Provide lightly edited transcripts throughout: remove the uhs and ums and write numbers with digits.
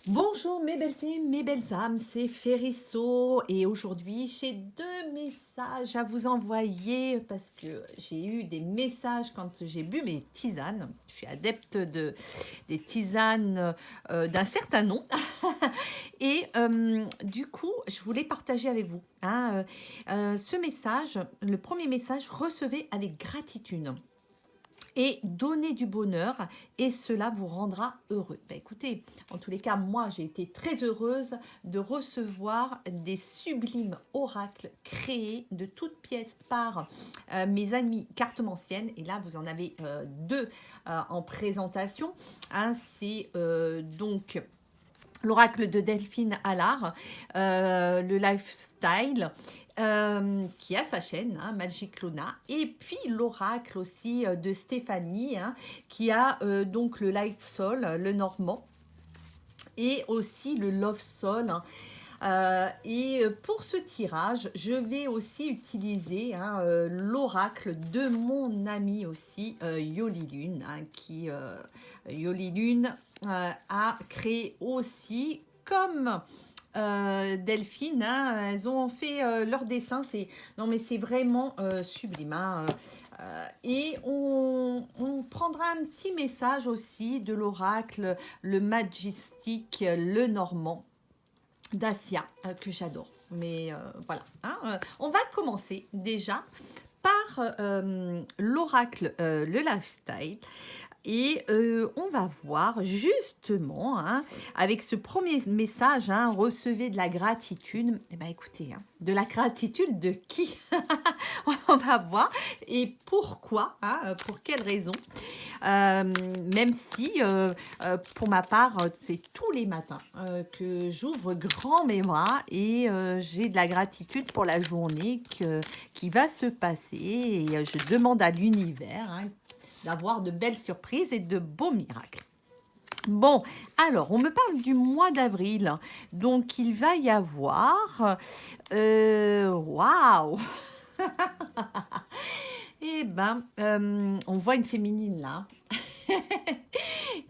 Bonjour mes belles filles, mes belles âmes, c'est Férisso et aujourd'hui j'ai deux messages à vous envoyer parce que j'ai eu des messages quand j'ai bu mes tisanes. Je suis adepte des tisanes d'un certain nom et du coup je voulais partager avec vous ce message. Le premier message, recevez avec gratitude et donner du bonheur et cela vous rendra heureux. Ben écoutez, en tous les cas, moi j'ai été très heureuse de recevoir des sublimes oracles créés de toutes pièces par mes amis cartomanciennes. Et là, vous en avez deux en présentation. C'est donc l'oracle de Delphine Allard, le lifestyle, qui a sa chaîne, Magic Luna, et puis l'oracle aussi de Stéphanie, qui a donc le Light Soul, le Normand, et aussi le Love Soul. Et pour ce tirage, je vais aussi utiliser l'oracle de mon ami aussi, Yoli Lune, qui Yoli Lune a créé aussi comme Delphine, elles ont fait leur dessin. Non mais c'est vraiment sublime. Et on prendra un petit message aussi de l'oracle, le Majestic, le Normand d'Asia, que j'adore. Mais voilà, on va commencer déjà par l'oracle, le lifestyle. Et on va voir justement, avec ce premier message, recevez de la gratitude. Eh bien écoutez, de la gratitude de qui? On va voir. Et pourquoi, pour quelles raisons. Même si, pour ma part, c'est tous les matins que j'ouvre grand mes bras et j'ai de la gratitude pour la journée qui va se passer. Et je demande à l'univers d'avoir de belles surprises et de beaux miracles. Bon, alors, on me parle du mois d'avril. Donc, il va y avoir... Waouh. Eh ben, on voit une féminine là.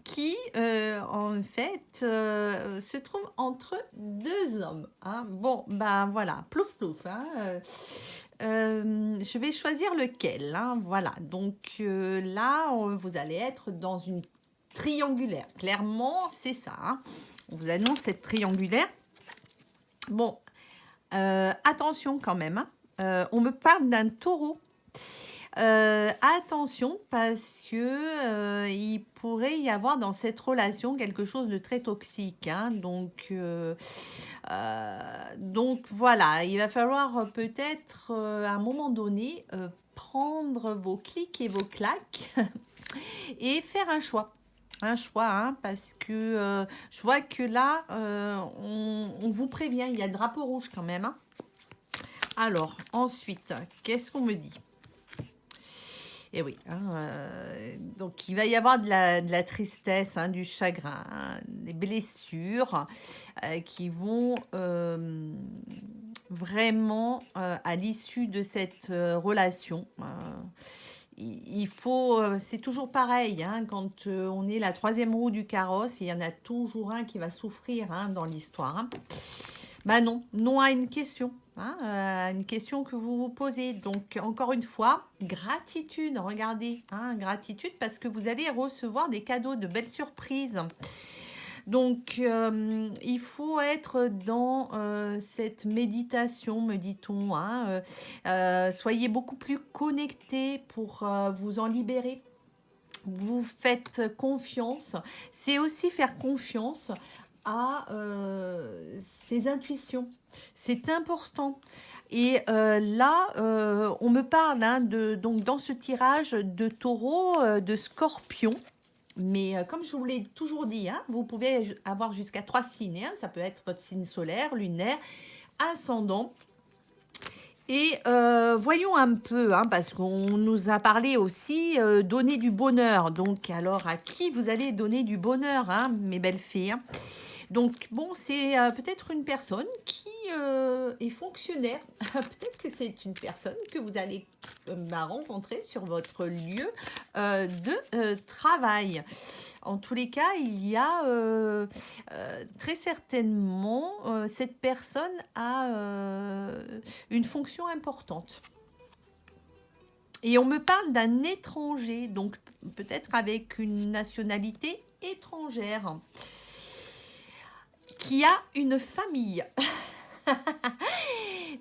Qui, en fait, se trouve entre deux hommes. Bon, ben voilà, plouf plouf. Je vais choisir lequel. Voilà, donc là, vous allez être dans une triangulaire. Clairement, c'est ça. On vous annonce cette triangulaire. Bon, attention quand même. On me parle d'un taureau. Attention parce que il pourrait y avoir dans cette relation quelque chose de très toxique. Donc voilà, il va falloir peut-être à un moment donné prendre vos clics et vos claques et faire un choix. Un choix, parce que je vois que là, on vous prévient, il y a le drapeau rouge quand même. Alors, ensuite, qu'est-ce qu'on me dit? Et oui, donc il va y avoir de la tristesse, du chagrin, des blessures qui vont vraiment, à l'issue de cette relation, il faut, c'est toujours pareil, quand on est la troisième roue du carrosse, il y en a toujours un qui va souffrir dans l'histoire. Bah non, non à une question. Une question que vous vous posez. Donc, encore une fois, gratitude. Regardez, gratitude parce que vous allez recevoir des cadeaux, de belles surprises. Donc, il faut être dans cette méditation, me dit-on. Soyez beaucoup plus connectés pour vous en libérer. Vous faites confiance. C'est aussi faire confiance à ses intuitions. C'est important. Et là, on me parle donc dans ce tirage de taureau, de scorpion. Mais comme je vous l'ai toujours dit, vous pouvez avoir jusqu'à 3 signes. Ça peut être votre signe solaire, lunaire, ascendant. Et voyons un peu, parce qu'on nous a parlé aussi donner du bonheur. Donc, alors, à qui vous allez donner du bonheur, mes belles filles? Donc, bon, c'est peut-être une personne qui est fonctionnaire. Peut-être que c'est une personne que vous allez rencontrer sur votre lieu de travail. En tous les cas, il y a très certainement, cette personne a une fonction importante. Et on me parle d'un étranger, donc peut-être avec une nationalité étrangère, qui a une famille.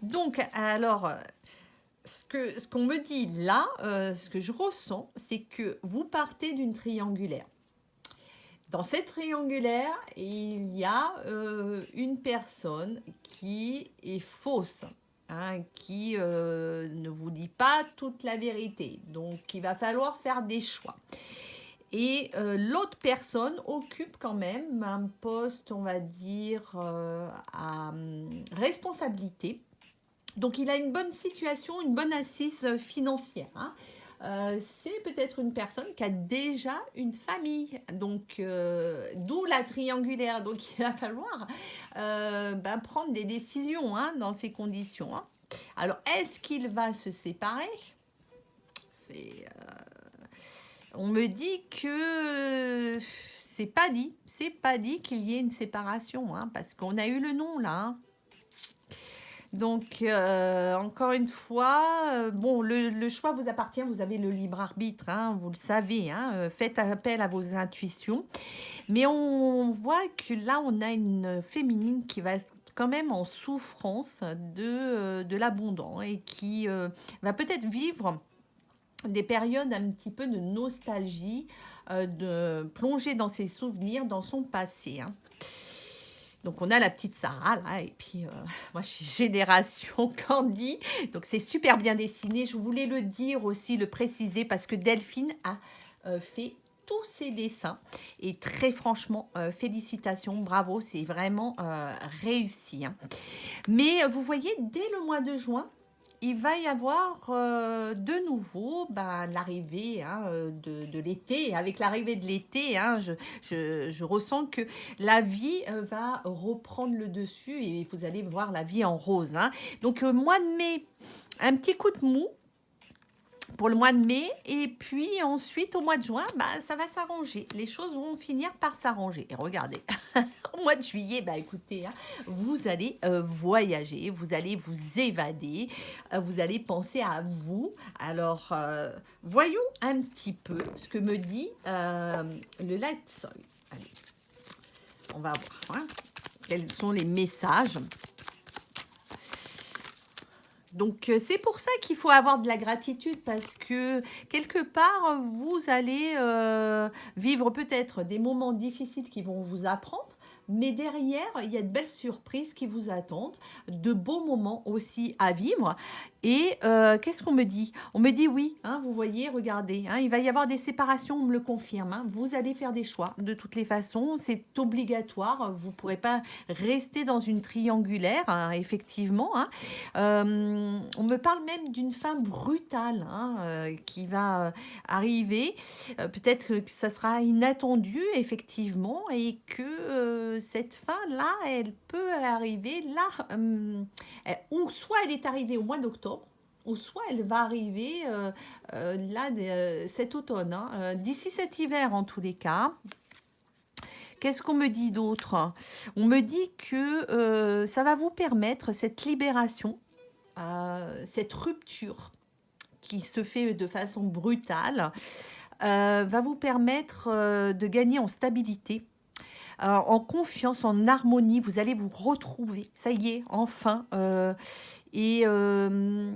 Donc, alors, ce qu'on me dit là, ce que je ressens, c'est que vous partez d'une triangulaire. Dans cette triangulaire, il y a une personne qui est fausse, hein, qui ne vous dit pas toute la vérité. Donc, il va falloir faire des choix. Et l'autre personne occupe quand même un poste, on va dire, à responsabilité. Donc, il a une bonne situation, une bonne assise financière, hein. C'est peut-être une personne qui a déjà une famille, donc d'où la triangulaire. Donc il va falloir prendre des décisions, hein, dans ces conditions, hein. Alors, est-ce qu'il va se séparer? On me dit que c'est pas dit qu'il y ait une séparation, hein, parce qu'on a eu le nom là, hein. Donc, encore une fois, bon, le choix vous appartient, vous avez le libre arbitre, hein, vous le savez, hein, faites appel à vos intuitions. Mais on voit que là, on a une féminine qui va quand même en souffrance de l'abondant et qui va peut-être vivre des périodes un petit peu de nostalgie, de plonger dans ses souvenirs, dans son passé, hein. Donc, on a la petite Sarah, là, et puis, moi, je suis génération Candy, donc c'est super bien dessiné. Je voulais le dire aussi, le préciser, parce que Delphine a fait tous ses dessins, et très franchement, félicitations, bravo, c'est vraiment réussi, hein. Mais vous voyez, dès le mois de juin, il va y avoir de nouveau l'arrivée, hein, de l'été. Avec l'arrivée de l'été, hein, je ressens que la vie va reprendre le dessus et vous allez voir la vie en rose, hein. Donc, mois de mai, un petit coup de mou pour le mois de mai, et puis ensuite au mois de juin, ça va s'arranger. Les choses vont finir par s'arranger. Et regardez, au mois de juillet, écoutez, hein, vous allez voyager, vous allez vous évader, vous allez penser à vous. Alors, voyons un petit peu ce que me dit le Light Soil. Allez, on va voir, hein, quels sont les messages. Donc, c'est pour ça qu'il faut avoir de la gratitude, parce que quelque part, vous allez vivre peut-être des moments difficiles qui vont vous apprendre, mais derrière, il y a de belles surprises qui vous attendent, de beaux moments aussi à vivre. Et qu'est-ce qu'on me dit? On me dit oui, hein, vous voyez, regardez, hein, il va y avoir des séparations, on me le confirme, hein, vous allez faire des choix. De toutes les façons, c'est obligatoire, vous ne pourrez pas rester dans une triangulaire, hein, effectivement, hein. On me parle même d'une fin brutale, hein, qui va arriver. Peut-être que ça sera inattendu, effectivement, et que cette fin-là, elle peut arriver là, ou soit elle est arrivée au mois d'octobre, ou soit elle va arriver là, cet automne, hein, d'ici cet hiver en tous les cas. Qu'est-ce qu'on me dit d'autre? On me dit que ça va vous permettre cette libération, cette rupture qui se fait de façon brutale, va vous permettre de gagner en stabilité, en confiance, en harmonie. Vous allez vous retrouver, ça y est, enfin. Et ce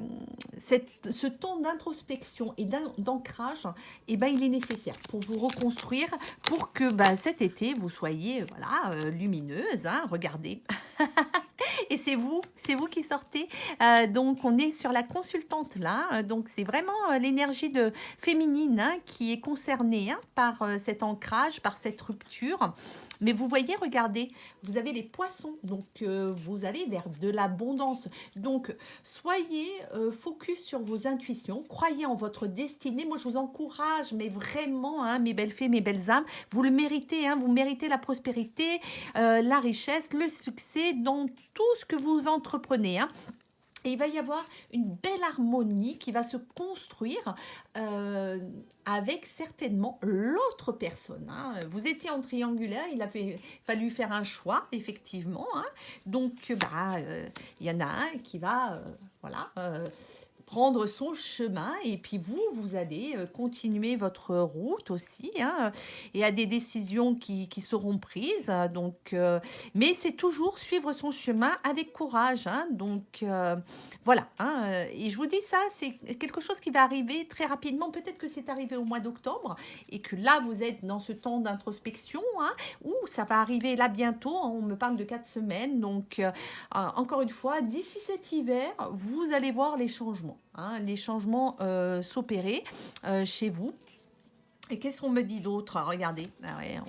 temps d'introspection et d'ancrage, il est nécessaire pour vous reconstruire, pour que cet été, vous soyez lumineuse, hein, regardez. Et c'est vous qui sortez. Donc, on est sur la consultante là. Donc, c'est vraiment l'énergie de féminine hein, qui est concernée hein, par cet ancrage, par cette rupture. Mais vous voyez, regardez, vous avez les poissons. Donc, vous allez vers de l'abondance. Donc, soyez focus sur vos intuitions. Croyez en votre destinée. Moi, je vous encourage, mais vraiment, hein, mes belles fées, mes belles âmes, vous le méritez. Hein, vous méritez la prospérité, la richesse, le succès dans tout ce que vous entreprenez. Hein. Et il va y avoir une belle harmonie qui va se construire avec certainement l'autre personne. Hein. Vous étiez en triangulaire, il a fallu faire un choix, effectivement. Hein. Donc, il y en a un qui va voilà, prendre son chemin et puis vous allez continuer votre route aussi hein, et à des décisions qui seront prises donc mais c'est toujours suivre son chemin avec courage hein, donc voilà hein, et je vous dis ça c'est quelque chose qui va arriver très rapidement, peut-être que c'est arrivé au mois d'octobre et que là vous êtes dans ce temps d'introspection hein, ou ça va arriver là bientôt, hein, on me parle de 4 semaines donc encore une fois d'ici cet hiver vous allez voir les changements. Hein, les changements s'opérer chez vous. Et qu'est-ce qu'on me dit d'autre? Regardez, ah ouais,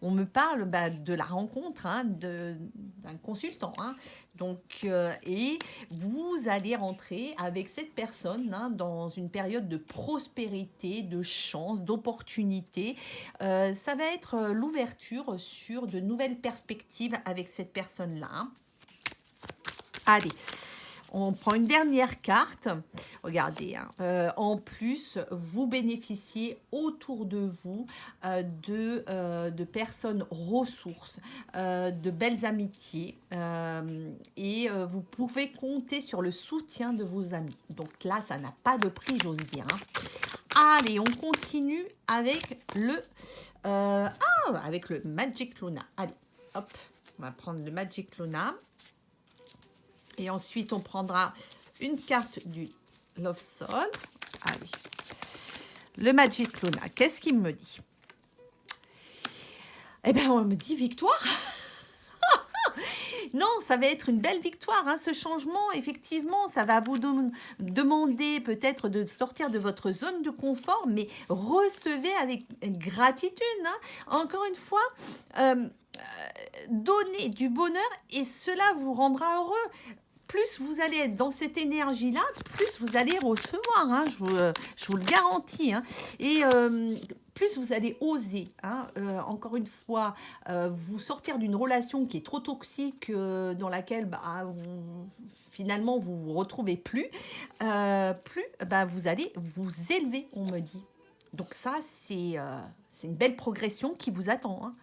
on me parle de la rencontre hein, d'un consultant. Hein. Donc, et vous allez rentrer avec cette personne hein, dans une période de prospérité, de chance, d'opportunité. Ça va être l'ouverture sur de nouvelles perspectives avec cette personne-là. Hein. Allez. On prend une dernière carte. Regardez, hein, en plus, vous bénéficiez autour de vous de personnes ressources, de belles amitiés et vous pouvez compter sur le soutien de vos amis. Donc là, ça n'a pas de prix, j'ose dire. Hein. Allez, on continue avec avec le Magic Luna. Allez, hop, on va prendre le Magic Luna. Et ensuite, on prendra une carte du Love Soul. Allez. Le Magic Luna, qu'est-ce qu'il me dit? Eh bien, on me dit victoire. Non, ça va être une belle victoire. Hein, ce changement, effectivement, ça va vous demander peut-être de sortir de votre zone de confort, mais recevez avec gratitude. Hein. Encore une fois, donnez du bonheur et cela vous rendra heureux. Plus vous allez être dans cette énergie-là, plus vous allez recevoir, hein, je vous le garantis. Hein. Et plus vous allez oser, hein, encore une fois, vous sortir d'une relation qui est trop toxique, dans laquelle finalement vous ne vous retrouvez plus, vous allez vous élever, on me dit. Donc ça, c'est une belle progression qui vous attend.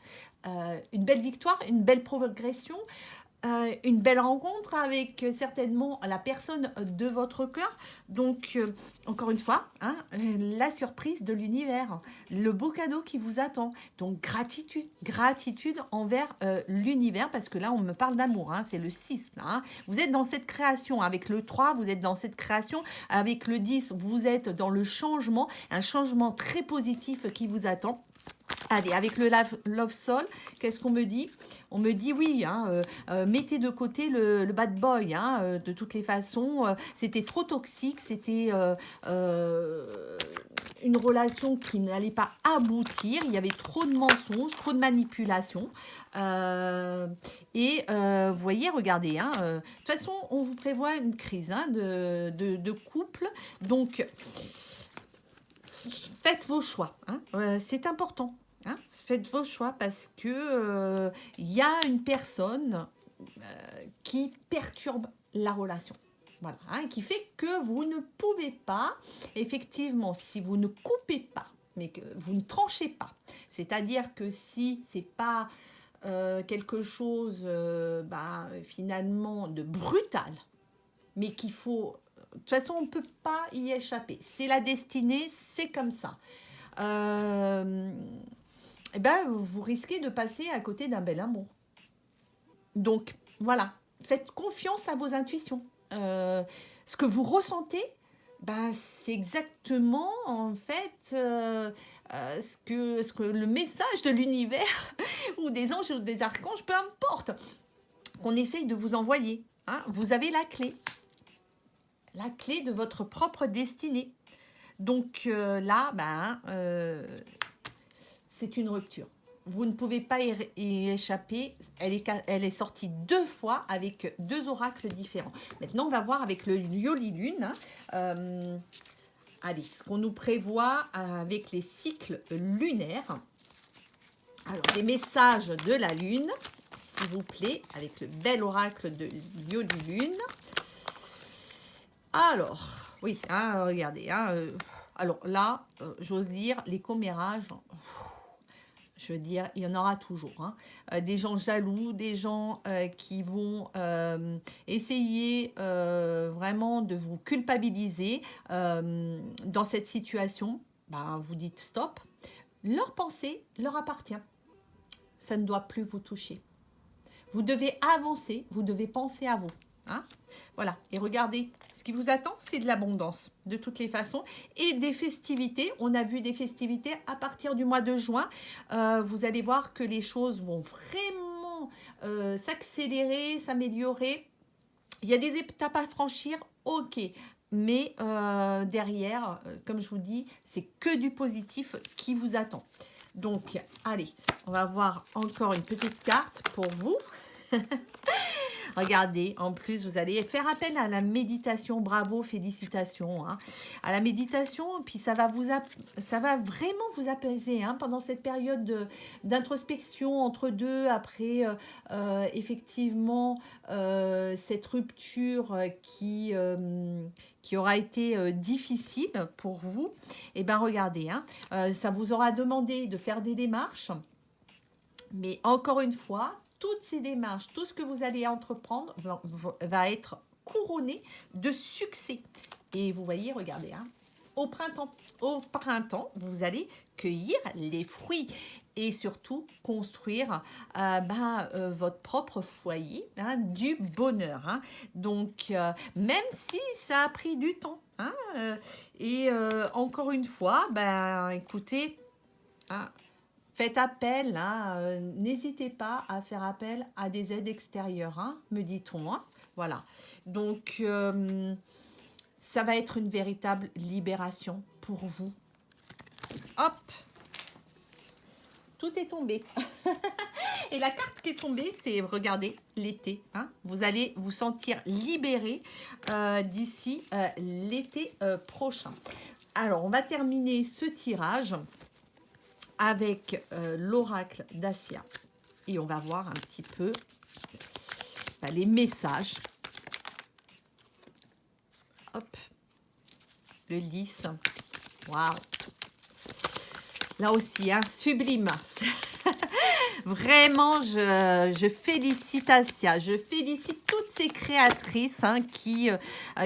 Hein. Une belle victoire, une belle progression. Une belle rencontre avec certainement la personne de votre cœur. Donc, encore une fois, hein, la surprise de l'univers, le beau cadeau qui vous attend. Donc, gratitude envers l'univers, parce que là, on me parle d'amour, hein, c'est le 6. Là, hein. Vous êtes dans cette création, avec le 3, vous êtes dans cette création, avec le 10, vous êtes dans le changement, un changement très positif qui vous attend. Allez, avec le Love Soul, qu'est-ce qu'on me dit? On me dit oui, hein, mettez de côté le bad boy, hein, de toutes les façons. C'était trop toxique, c'était une relation qui n'allait pas aboutir. Il y avait trop de mensonges, trop de manipulations. Vous voyez, regardez, hein, de toute façon, on vous prévoit une crise hein, de couple. Donc, faites vos choix, hein, c'est important. Hein, faites vos choix parce que y a une personne qui perturbe la relation. Voilà, hein, qui fait que vous ne pouvez pas, effectivement, si vous ne coupez pas, mais que vous ne tranchez pas, c'est-à-dire que si c'est pas quelque chose finalement de brutal, mais qu'il faut... De toute façon, on ne peut pas y échapper. C'est la destinée, c'est comme ça. Vous risquez de passer à côté d'un bel amour. Donc, voilà. Faites confiance à vos intuitions. Ce que vous ressentez, c'est exactement, en fait, ce que le message de l'univers ou des anges ou des archanges, peu importe, qu'on essaye de vous envoyer. Hein. Vous avez la clé de votre propre destinée. Donc là, c'est une rupture. Vous ne pouvez pas y échapper. Elle est sortie 2 fois avec 2 oracles différents. Maintenant, on va voir avec le Yoli Lune. Allez, ce qu'on nous prévoit avec les cycles lunaires. Alors, les messages de la Lune, s'il vous plaît, avec le bel oracle de Yoli Lune. Alors, oui, hein, regardez. Alors là, j'ose dire, les commérages, je veux dire, il y en aura toujours. Des gens jaloux, des gens qui vont essayer vraiment de vous culpabiliser dans cette situation. Vous dites stop. Leur pensée leur appartient. Ça ne doit plus vous toucher. Vous devez avancer, vous devez penser à vous. Voilà, et regardez, ce qui vous attend, c'est de l'abondance, de toutes les façons, et des festivités. On a vu des festivités à partir du mois de juin. Vous allez voir que les choses vont vraiment s'accélérer, s'améliorer. Il y a des étapes à franchir, ok, mais derrière, comme je vous dis, c'est que du positif qui vous attend. Donc, allez, on va voir encore une petite carte pour vous. Regardez, en plus, vous allez faire appel à la méditation. Bravo, félicitations. À la méditation, puis ça va vraiment vous apaiser pendant cette période d'introspection entre deux, après effectivement cette rupture qui aura été difficile pour vous. Et bien, regardez, ça vous aura demandé de faire des démarches. Mais encore une fois, toutes ces démarches, tout ce que vous allez entreprendre va être couronné de succès. Et vous voyez, regardez, au printemps, vous allez cueillir les fruits et surtout construire votre propre foyer du bonheur. Donc, même si ça a pris du temps. Encore une fois, écoutez, faites appel, n'hésitez pas à faire appel à des aides extérieures, me dit-on. Voilà, donc ça va être une véritable libération pour vous. Hop, tout est tombé. Et la carte qui est tombée, c'est, regardez, l'été. Vous allez vous sentir libéré d'ici l'été prochain. Alors, on va terminer ce tirage avec l'oracle d'Assia. Et on va voir un petit peu les messages. Hop. Le lys. Waouh. Là aussi, sublime. Vraiment, je félicite Assia. Je félicite toutes ces créatrices qui,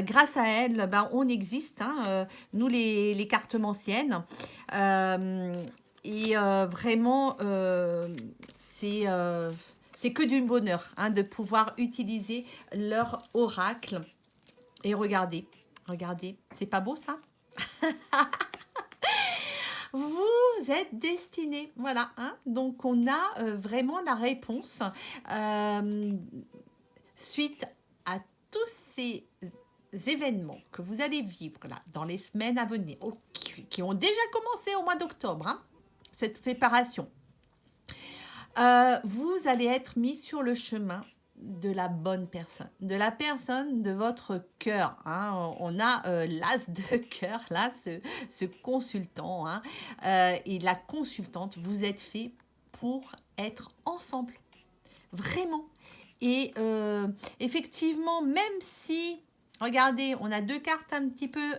grâce à elles, on existe. Nous, les cartomanciennes. Et vraiment, c'est que du bonheur de pouvoir utiliser leur oracle. Et regardez, c'est pas beau ça? Vous êtes destinés, voilà. Donc, on a vraiment la réponse suite à tous ces événements que vous allez vivre là dans les semaines à venir, qui ont déjà commencé au mois d'octobre. Cette séparation, vous allez être mis sur le chemin de la bonne personne, de la personne de votre cœur. On a l'as de cœur, là, ce consultant. Et la consultante, vous êtes fait pour être ensemble. Vraiment. Et effectivement, même si... Regardez, on a 2 cartes un petit peu,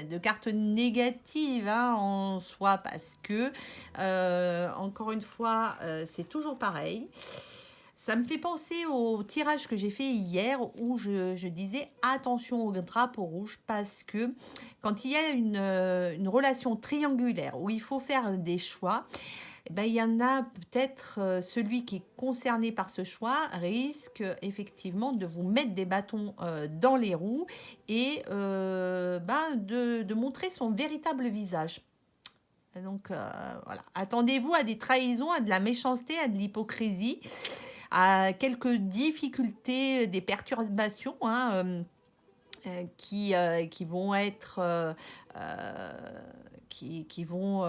2 cartes négatives en soi parce que, encore une fois, c'est toujours pareil. Ça me fait penser au tirage que j'ai fait hier où je disais attention au drapeau rouge parce que quand il y a une relation triangulaire où il faut faire des choix, il y en a peut-être celui qui est concerné par ce choix risque effectivement de vous mettre des bâtons dans les roues et de montrer son véritable visage. Donc voilà, attendez-vous à des trahisons, à de la méchanceté, à de l'hypocrisie. quelques difficultés, des perturbations, hein, qui vont être qui vont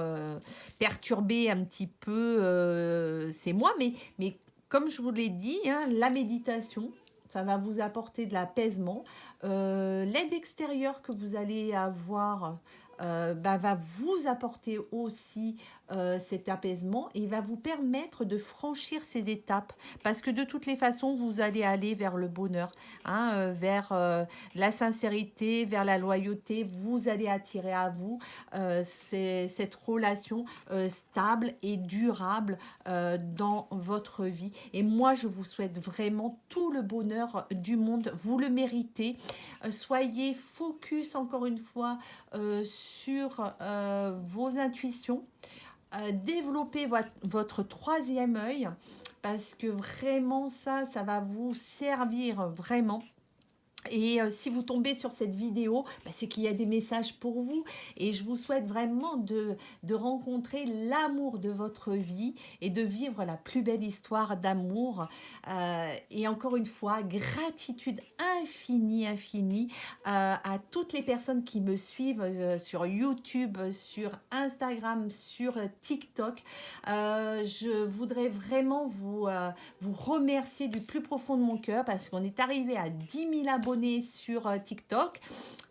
perturber un petit peu ces mois, mais comme je vous l'ai dit, hein, la méditation, ça va vous apporter de l'apaisement. L'aide extérieure que vous allez avoir va vous apporter aussi cet apaisement et va vous permettre de franchir ces étapes parce que de toutes les façons, vous allez aller vers le bonheur, hein, vers la sincérité, vers la loyauté. Vous allez attirer à vous cette relation stable et durable dans votre vie. Et moi, je vous souhaite vraiment tout le bonheur du monde. Vous le méritez. Soyez focus encore une fois sur vos intuitions. Développez votre troisième œil parce que vraiment ça va vous servir vraiment. Et si vous tombez sur cette vidéo, c'est qu'il y a des messages pour vous. Et je vous souhaite vraiment de rencontrer l'amour de votre vie et de vivre la plus belle histoire d'amour. Et encore une fois, gratitude infinie, infinie à toutes les personnes qui me suivent sur YouTube, sur Instagram, sur TikTok. Je voudrais vraiment vous remercier du plus profond de mon cœur parce qu'on est arrivé à 10 000 abonnés sur TikTok.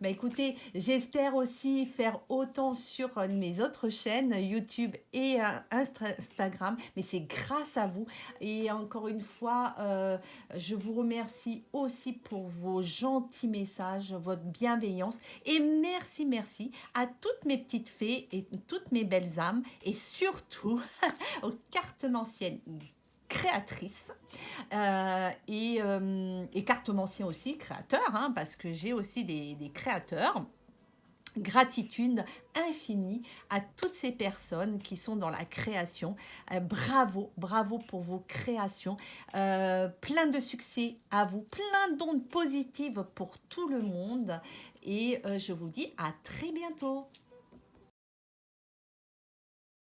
Écoutez, j'espère aussi faire autant sur mes autres chaînes YouTube et Instagram, mais c'est grâce à vous. Et encore une fois, je vous remercie aussi pour vos gentils messages, votre bienveillance et merci à toutes mes petites fées et toutes mes belles âmes et surtout aux cartomanciennes créatrice et cartomancien aussi, créateur, hein, parce que j'ai aussi des créateurs. Gratitude infinie à toutes ces personnes qui sont dans la création. Bravo, bravo pour vos créations. Plein de succès à vous, plein d'ondes positives pour tout le monde. Et je vous dis à très bientôt.